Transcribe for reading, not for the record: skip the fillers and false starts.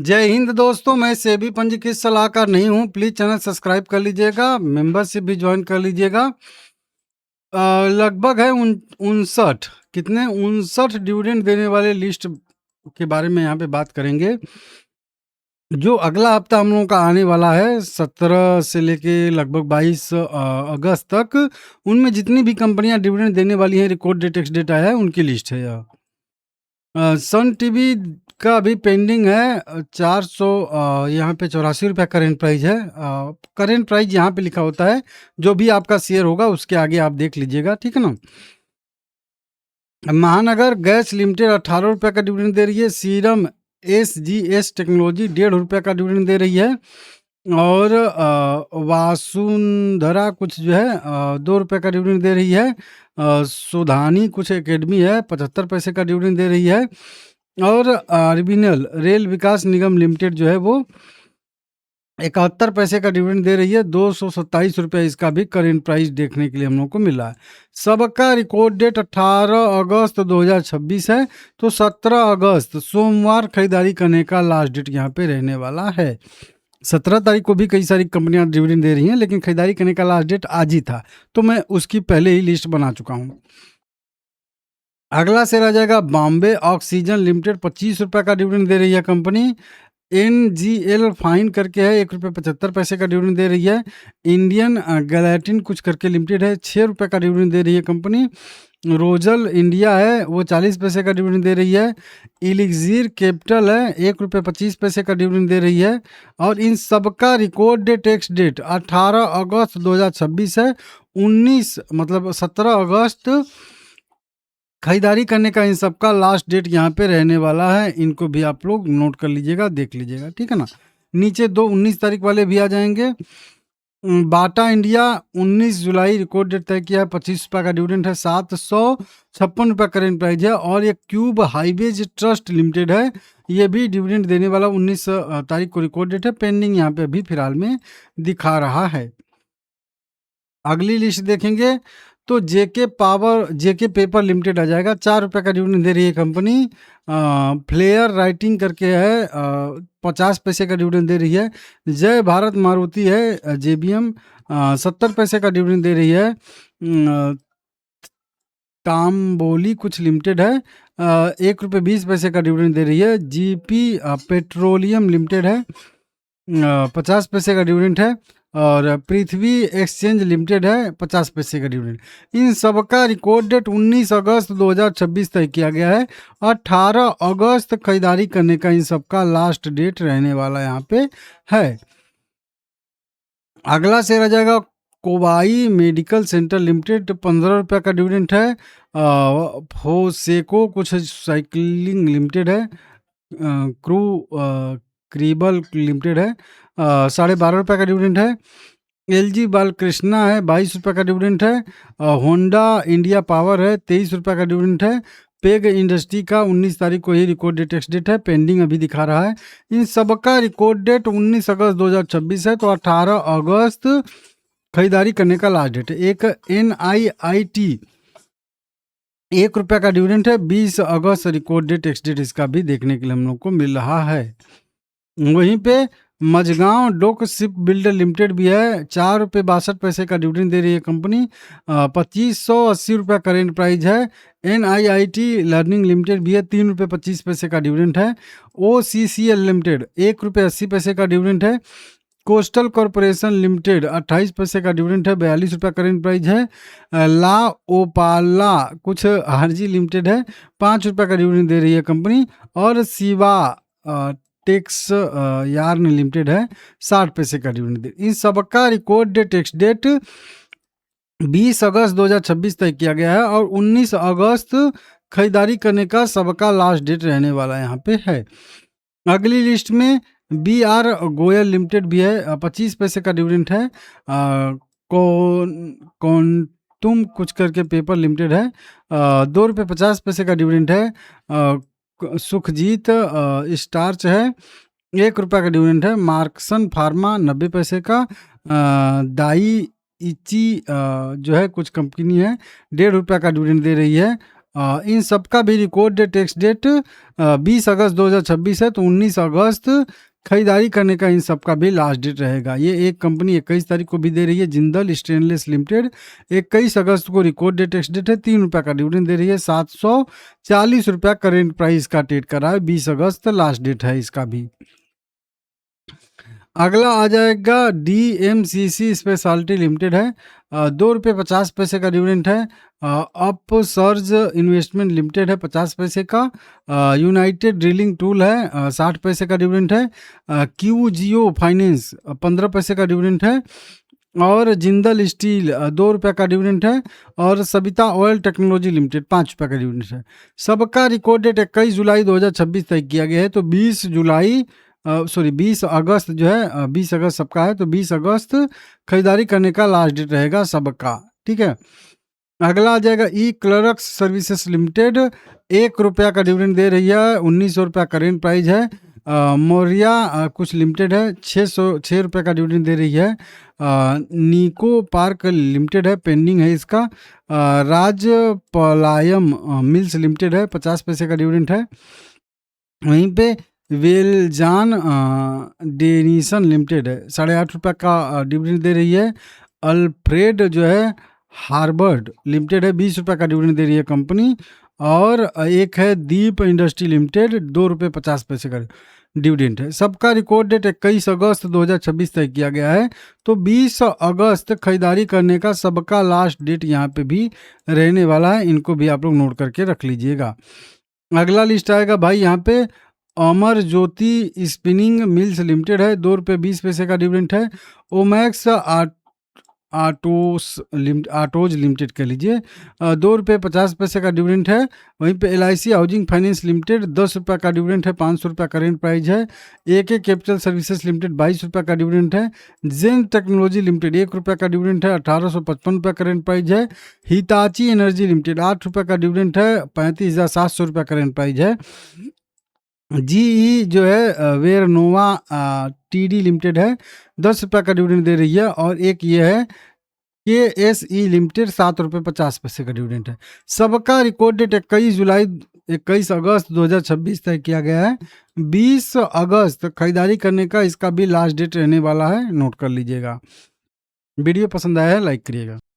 जय हिंद दोस्तों, मैं सेबी पंजीकृत सलाहकार नहीं हूँ। प्लीज़ चैनल सब्सक्राइब कर लीजिएगा, मेंबरशिप भी ज्वाइन कर लीजिएगा। लगभग है 59 कितने 59 डिविडेंड देने वाले लिस्ट के बारे में यहाँ पे बात करेंगे। जो अगला हफ्ता हम लोगों का आने वाला है 17 से लेके लगभग 22 अगस्त तक, उनमें जितनी भी कंपनियां डिविडेंड देने वाली हैं, रिकॉर्ड डेट एक्स डेट आया है, उनकी लिस्ट है यह। सन टीवी का अभी पेंडिंग है 400 यहाँ पे 84 रुपये करेंट प्राइस है। करेंट प्राइस यहाँ पे लिखा होता है, जो भी आपका शेयर होगा उसके आगे आप देख लीजिएगा, ठीक है ना। महानगर गैस लिमिटेड 18 रुपये का डिविडेंड दे रही है। सीरम SGS टेक्नोलॉजी 1.5 रुपये का डिविडेंड दे रही है। और वासुंधरा कुछ जो है 2 रुपये का डिविडेंड दे रही है। सुधानी कुछ एकेडमी है 75 पैसे का डिविडेंड दे रही है। और आरबीएनएल रेल विकास निगम लिमिटेड जो है वो 71 पैसे का डिविडेंड दे रही है। 227 रुपये इसका भी करेंट प्राइस देखने के लिए हम लोग को मिला है। सबका रिकॉर्ड डेट 18 अगस्त 2026 है, तो 17 अगस्त सोमवार खरीदारी करने का लास्ट डेट यहाँ पे रहने वाला है। 17 तारीख को भी कई सारी कंपनियां डिविडेंड दे रही हैं, लेकिन खरीदारी करने का लास्ट डेट आज ही था, तो मैं उसकी पहले ही लिस्ट बना चुका हूँ। अगला शेयर आ जाएगा बॉम्बे ऑक्सीजन लिमिटेड, 25 रुपये का डिविडेंड दे रही है कंपनी। NGL फाइन करके है 1.75 रुपये का डिविडेंड दे रही है। इंडियन गैलेटिन कुछ करके लिमिटेड है 6 रुपये का डिविडेंड दे रही है कंपनी। रोजल इंडिया है वो 40 पैसे का डिविडेंड दे रही है। इलिक्जीर कैपिटल है 1.25 रुपये का डिविडेंड दे रही है। और इन सबका रिकॉर्ड डेट एक्स डेट 18 अगस्त 2026 है। 17 अगस्त खरीदारी करने का इन सबका लास्ट डेट यहाँ पे रहने वाला है। इनको भी आप लोग नोट कर लीजिएगा, देख लीजिएगा, ठीक है ना। नीचे 19 तारीख वाले भी आ जाएंगे। बाटा इंडिया 19 जुलाई रिकॉर्ड डेट तय किया है, 25 रुपये का डिविडेंड है, 756 रुपये करेंट प्राइस है। और ये क्यूब हाईवेज ट्रस्ट लिमिटेड है, ये भी डिविडेंड देने वाला 19 तारीख को रिकॉर्ड डेट है, पेंडिंग यहाँ पे अभी फिलहाल में दिखा रहा है। अगली लिस्ट देखेंगे तो जेके पेपर लिमिटेड आ जाएगा, 4 रुपये का डिविडेंड दे रही है कंपनी। फ्लेयर राइटिंग करके है 50 पैसे का डिविडेंड दे रही है। जय भारत मारुति है JBM 70 पैसे का डिविडेंड दे रही है। ताम्बोली कुछ लिमिटेड है 1.20 रुपये का डिविडेंड दे रही है। GP पेट्रोलियम लिमिटेड है 50 पैसे का डिविडेंड है। और पृथ्वी एक्सचेंज लिमिटेड है 50 पैसे का डिविडेंड। इन सबका रिकॉर्ड डेट 19 अगस्त 2026 तय किया गया है। 18 अगस्त खरीदारी करने का इन सबका लास्ट डेट रहने वाला यहाँ पे है। अगला शेयर आ जाएगा कोबाई मेडिकल सेंटर लिमिटेड, 15 रुपये का डिविडेंड है। फोसेको कुछ साइकिलिंग लिमिटेड है। क्रीबल लिमिटेड है 12.5 रुपये का डिविडेंड है। LG बालकृष्णा है 22 रुपये का डिविडेंड है। होंडा इंडिया पावर है 23 रुपये का डिविडेंड है। पेग इंडस्ट्री का 19 तारीख को ही रिकॉर्ड डेट एक्स डेट है, पेंडिंग अभी दिखा रहा है। इन सबका रिकॉर्ड डेट 19 अगस्त 2026 है, तो 18 अगस्त खरीदारी करने का लास्ट डेट है। एक NIIT 1 रुपये का डिविडेंड है, 20 अगस्त रिकॉर्ड डेट एक्स डेट इसका भी देखने के लिए हम लोग को मिल रहा है। वहीं पे मझगांव डोक शिप बिल्डर लिमिटेड भी है, 4.62 रुपये का डिविडेंड दे रही है कंपनी। 2580 रुपये करेंट प्राइस है। NIIT लर्निंग लिमिटेड भी है 3.25 रुपये का डिविडेंड है। OCCL लिमिटेड 1.80 रुपये का डिविडेंड है। कोस्टल कॉरपोरेशन लिमिटेड 28 पैसे का डिविडेंड है, 42 रुपये करेंट प्राइस है। ला ओपाला कुछ हारजी लिमिटेड है 5 रुपये का डिविडेंड दे रही है कंपनी। और शिवा टेक्स यार्न लिमिटेड है 60 पैसे का डिविडेंड दे। इन सबका रिकॉर्ड डेट एक्स डेट 20 अगस्त 2026 तय किया गया है। और 19 अगस्त खरीदारी करने का सबका लास्ट डेट रहने वाला यहाँ पे है। अगली लिस्ट में BR गोयल लिमिटेड भी है 25 पैसे का डिविडेंड है। तुम कुछ करके पेपर लिमिटेड है 2.50 रुपये का डिविडेंड है। सुखजीत स्टार्च है 1 रुपये का डिविडेंड है। मार्कसन फार्मा 90 पैसे का। दाई इची जो है कुछ कंपनी है 1.5 रुपये का डिविडेंड दे रही है। इन सबका भी रिकॉर्ड डेट टेक्स डेट 20 अगस्त 2026 है, तो 19 अगस्त खरीदारी करने का इन सबका भी लास्ट डेट रहेगा। ये एक कंपनी 21 तारीख को भी दे रही है, जिंदल स्टेनलेस लिमिटेड 21 अगस्त को रिकॉर्ड डेट टेक्स डेट है, 3 रुपये का डिविडेंड दे रही है, 740 रुपया करेंट प्राइस का ट्रेड कर रहा है, 20 अगस्त लास्ट डेट है इसका भी। अगला आ जाएगा DMCC स्पेशलिटी लिमिटेड है, 2 रुपये 50 पैसे का डिविडेंड है। अप सर्ज इन्वेस्टमेंट लिमिटेड है 50 पैसे का। यूनाइटेड ड्रिलिंग टूल है 60 पैसे का डिविडेंड है। QGO फाइनेंस 15 पैसे का डिविडेंड है। और जिंदल स्टील 2 रुपये का डिविडेंड है। और सविता ऑयल टेक्नोलॉजी लिमिटेड 5 रुपये का डिविडेंड है। सबका रिकॉर्ड डेट 21 जुलाई 2026 तक किया गया है, तो 20 अगस्त जो है 20 अगस्त सबका है, तो 20 अगस्त खरीदारी करने का लास्ट डेट रहेगा सबका। ठीक है, अगला आ जाएगा क्लर्क्स सर्विसेज लिमिटेड 1 रुपया का डिविडेंड दे रही है, 1900 रुपया करेंट प्राइस है। मौर्या कुछ लिमिटेड है 6 रुपये का डिविडेंड दे रही है। निको पार्क लिमिटेड है, पेंडिंग है इसका। राजपलायम मिल्स लिमिटेड है 50 पैसे का डिविडेंड है। वहीं पे वेलजान डेनिसन लिमिटेड है 8.5 रुपये का डिविडेंड दे रही है। अल्फ्रेड जो है हार्वर्ड लिमिटेड है 20 रुपये का डिविडेंड दे रही है कंपनी। और एक है दीप इंडस्ट्री लिमिटेड 2 रुपये 50 पैसे का डिविडेंड है। सबका रिकॉर्ड डेट 21 अगस्त 2026 तक किया गया है, तो 20 अगस्त खरीदारी करने का सबका लास्ट डेट यहाँ पे भी रहने वाला है, इनको भी आप लोग नोट करके रख लीजिएगा। अगला लिस्ट आएगा भाई यहाँ पे Amar Jyoti spinning mills limited है 2 रुपये 20 पैसे का डिविडेंड है। ओमैक्स आटोज लिमिटेड कह लीजिए 2 रुपये 50 पैसे का डिविडेंड है। वहीं पे LIC हाउसिंग फाइनेंस लिमिटेड 10 रुपये का डिविडेंड है, 500 रुपया करेंट प्राइस है। AK कैपिटल सर्विसेज लिमिटेड 22 रुपये का डिविडेंड है। जेन टेक्नोलॉजी लिमिटेड 1 रुपये का डिविडेंड है, 1855 रुपया करेंट प्राइस है। हिताची एनर्जी लिमिटेड 8 रुपये का डिविडेंड है, 35,700 रुपया करेंट प्राइस है। GE जो है वेरनोवा TD लिमिटेड है 10 रुपये का डिविडेंड दे रही है। और एक ये है KSE लिमिटेड 7 रुपये 50 पैसे का डिविडेंड है। सबका रिकॉर्ड डेट 21 अगस्त 2026 तय किया गया है। 20 अगस्त खरीदारी करने का इसका भी लास्ट डेट रहने वाला है, नोट कर लीजिएगा। वीडियो पसंद आया है लाइक करिएगा।